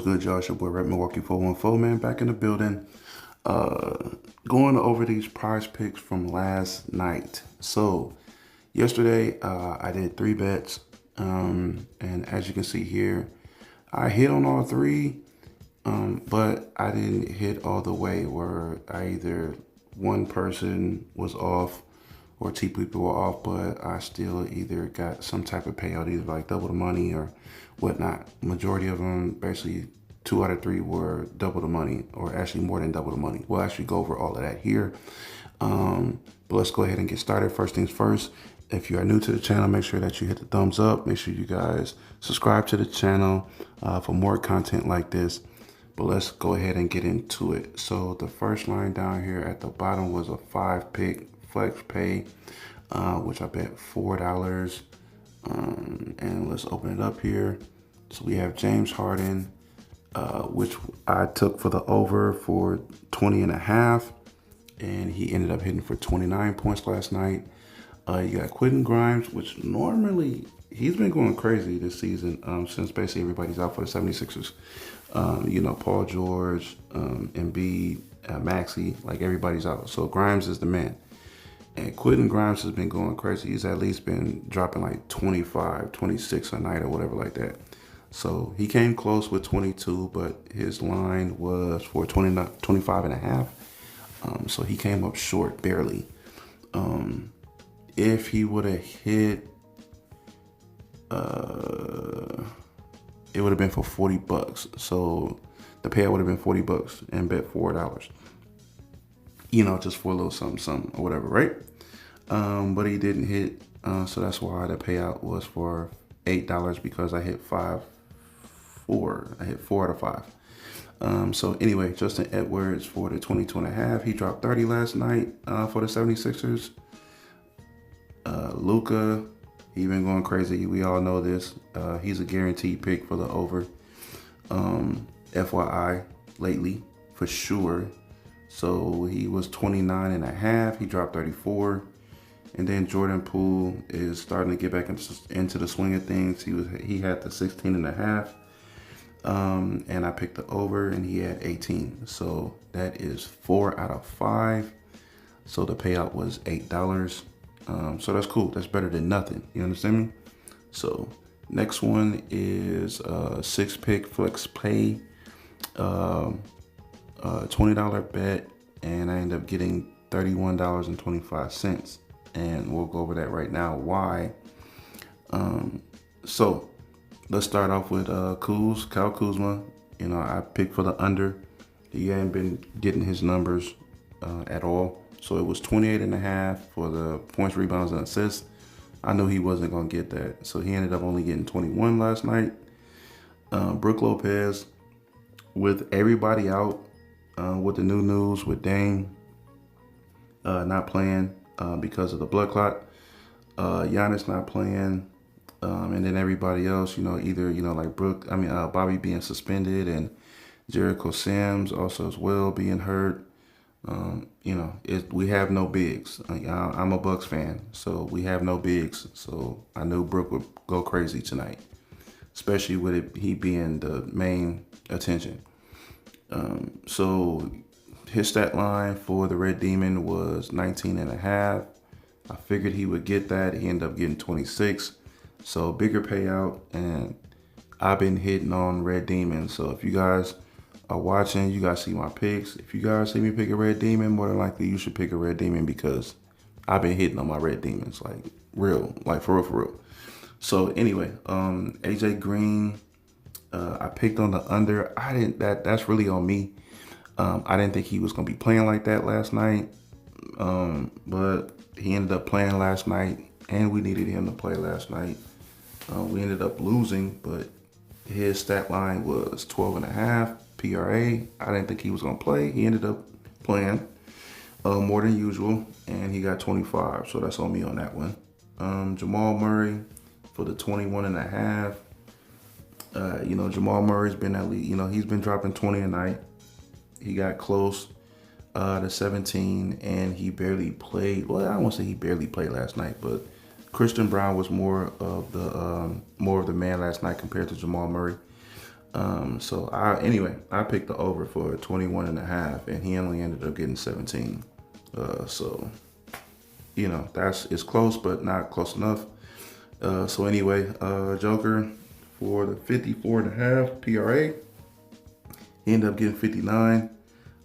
good, y'all? It's your boy Red Milwaukee 414, man, back in the building. Going over these prize picks from last night. So, yesterday, I did 3 bets. And as you can see here, I hit on all three, but I didn't hit all the way where I either one person was off or two people were off, but I still either got some type of payout, either like double the money or whatnot. Majority of them, basically 2 out of 3 were double the money, or actually more than double the money. We'll actually go over all of that here. But let's go ahead and get started. First things first, if you are new to the channel, make sure that you hit the thumbs up. Make sure you guys subscribe to the channel for more content like this. But let's go ahead and get into it. So the first line down here at the bottom was a 5-pick flex pay, which I bet $4. And let's open it up here. So we have James Harden, which I took for the over for 20.5, and he ended up hitting for 29 points last night. You got Quentin Grimes, which normally he's been going crazy this season, since basically everybody's out for the 76ers. Paul George, Embiid, Maxey, like everybody's out. So Grimes is the man. And Quentin Grimes has been going crazy. He's at least been dropping like 25, 26 a night or whatever like that. So he came close with 22, but his line was for 25.5. So he came up short, barely. If he would have hit, it would have been for $40. So the payout would have been $40 and bet $4. Just for a little something or whatever, right? But he didn't hit, so that's why the payout was for $8 because I hit 4 out of 5. So anyway, Justin Edwards for the 22.5, he dropped 30 last night for the 76ers. Luka, he been going crazy. We all know this. He's a guaranteed pick for the over. FYI, lately, for sure. So he was 29.5. He dropped 34. And then Jordan Poole is starting to get back into the swing of things. He had the 16.5. And I picked the over, and he had 18. So that is 4 out of 5. So the payout was $8. So that's cool. That's better than nothing. You understand me? So next one is 6-pick flex pay. $20 bet, and I ended up getting $31.25, and we'll go over that right now. Why? So let's start off with Kyle Kuzma. I picked for the under. He hadn't been getting his numbers at all. So it was 28.5 for the points, rebounds, and assists. I knew he wasn't going to get that, so he ended up only getting 21 last night. Brook Lopez, with everybody out, with the new news with Dame not playing because of the blood clot, Giannis not playing, and then everybody else, either like Bobby being suspended, and Jericho Sims also as well being hurt. We have no bigs. I'm a Bucks fan, so we have no bigs. So I knew Brook would go crazy tonight, especially with he being the main attention. So his stat line for the Red Demon was 19.5. I figured he would get that. He ended up getting 26. So bigger payout, and I've been hitting on Red Demon. So if you guys are watching, you guys see my picks. If you guys see me pick a Red Demon, more than likely you should pick a Red Demon, because I've been hitting on my Red Demons, like real, like for real. So anyway, AJ Green, I picked on the under. That's really on me. I didn't think he was gonna be playing like that last night, but he ended up playing last night, and we needed him to play last night. We ended up losing, but his stat line was 12.5 PRA. I didn't think he was gonna play. He ended up playing more than usual, and he got 25. So that's on me on that one. Jamal Murray for the 21.5. Jamal Murray's been at least, he's been dropping 20 a night. He got close to 17, and he barely played. Well, I don't want to say he barely played last night, but Christian Brown was more of the man last night compared to Jamal Murray. Anyway, I picked the over for 21.5, and he only ended up getting 17. So it's close, but not close enough. Joker for the 54.5 PRA, he ended up getting 59.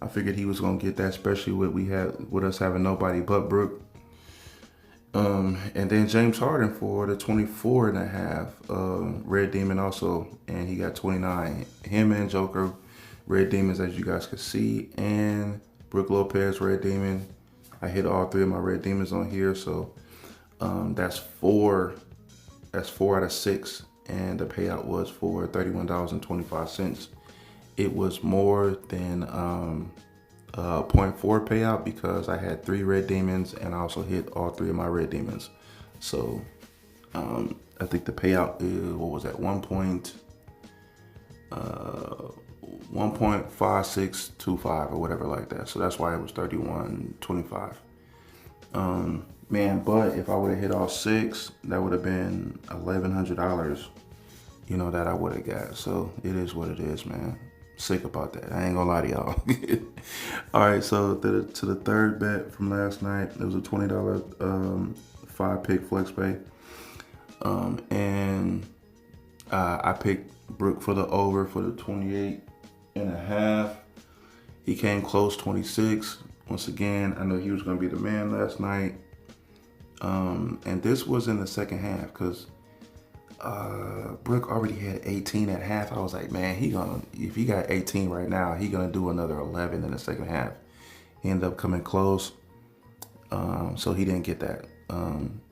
I figured he was gonna get that, especially with us having nobody but Brook. And then James Harden for the 24.5 Red Demon also, and he got 29. Him and Joker Red Demons, as you guys can see, and Brook Lopez Red Demon. I hit all three of my Red Demons on here, so that's four. That's 4 out of 6, and the payout was for $31.25. It was more than 0.4 payout because I had 3 Red Demons and I also hit all 3 of my Red Demons. So I think the payout is, what was that, 1.5625 or whatever like that. So that's why it was 31.25. Man, but if I would have hit all 6, that would have been $1,100, that I would have got. So it is what it is, man. Sick about that. I ain't gonna lie to y'all. All right, so to the third bet from last night, it was a $20 5-pick flex pay. I picked Brook for the over for the 28.5. He came close, 26. Once again, I know he was gonna be the man last night. And this was in the second half because Brook already had 18 at half. I was like, man, if he got 18 right now, he gonna do another 11 in the second half. He ended up coming close, so he didn't get that.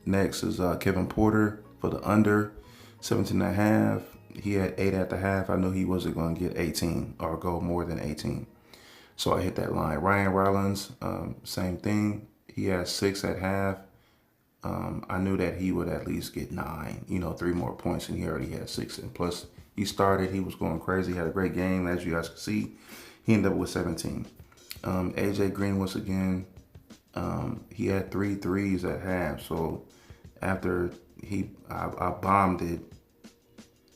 Next is Kevin Porter for the under 17.5. He had 8 at the half. I knew he wasn't gonna get 18 or go more than 18, so I hit that line. Ryan Rollins, same thing. He had 6 at half. I knew that he would at least get 9, 3 more points, and he already had 6. And plus, he was going crazy, had a great game, as you guys can see. He ended up with 17. AJ Green, once again, he had 3 threes at half. So after I bombed it,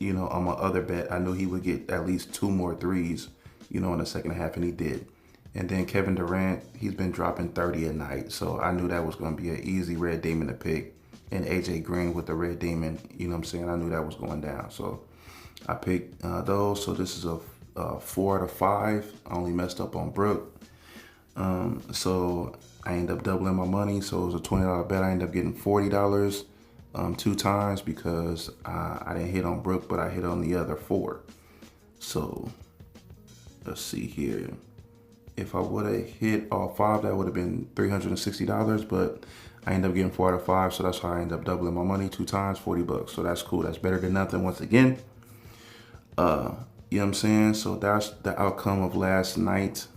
on my other bet, I knew he would get at least 2 more threes, in the second half, and he did. And then Kevin Durant, he's been dropping 30 a night. So I knew that was going to be an easy Red Demon to pick. And AJ Green with the Red Demon, I knew that was going down. So I picked those. So this is a 4 out of 5. I only messed up on Brook. So I ended up doubling my money. So it was a $20 bet. I ended up getting $40 2 times because I didn't hit on Brook, but I hit on the other 4. So let's see here. If I would have hit all 5, that would have been $360, but I ended up getting 4 out of 5, so that's how I ended up doubling my money 2 times, $40. So that's cool. That's better than nothing once again. You know what I'm saying? So that's the outcome of last night.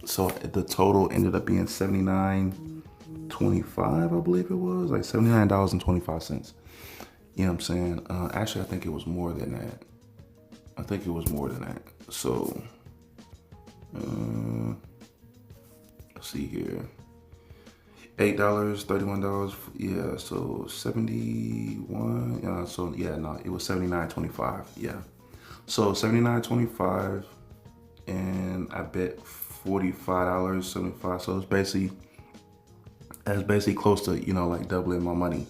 So the total ended up being $79.25, I believe it was, like $79.25. You know what I'm saying? Actually, I think it was more than that. So let's see here. $8, $31, yeah, so 71, it was $79.25, yeah. So $79.25, and I bet $45.75, so that's basically close to, like doubling my money,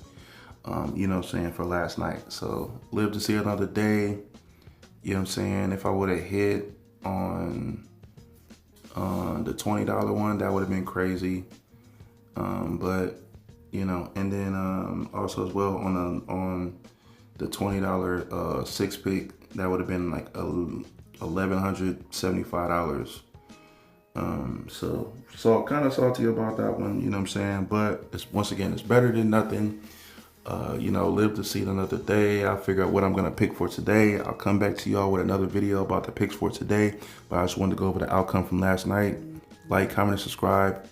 for last night. So live to see another day, if I would have hit on the $20 one, that would have been crazy. But and then also as well on the $20 6-pick, that would have been like $1,175. So kind of salty about that one, but once again, it's better than nothing. Live to see another day. I'll figure out what I'm gonna pick for today. I'll come back to y'all with another video about the picks for today, but I just wanted to go over the outcome from last night. Like, comment, and subscribe.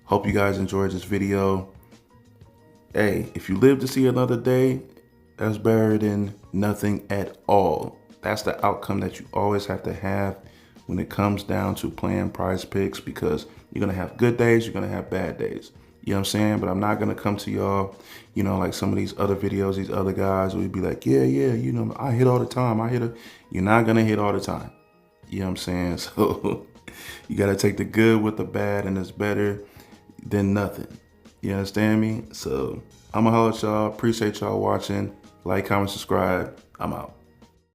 Hope you guys enjoyed this video. Hey, if you live to see another day, that's better than nothing at all. That's the outcome that you always have to have when it comes down to playing prize picks, because you're gonna have good days, you're gonna have bad days. You know what I'm saying? But I'm not gonna come to y'all, you know, like some of these other videos, these other guys would be like, yeah, you know, I hit all the time. I hit a. You're not gonna hit all the time. You know what I'm saying? So you gotta take the good with the bad, and it's better than nothing. You understand me? So I'ma holler at y'all. Appreciate y'all watching. Like, comment, subscribe. I'm out.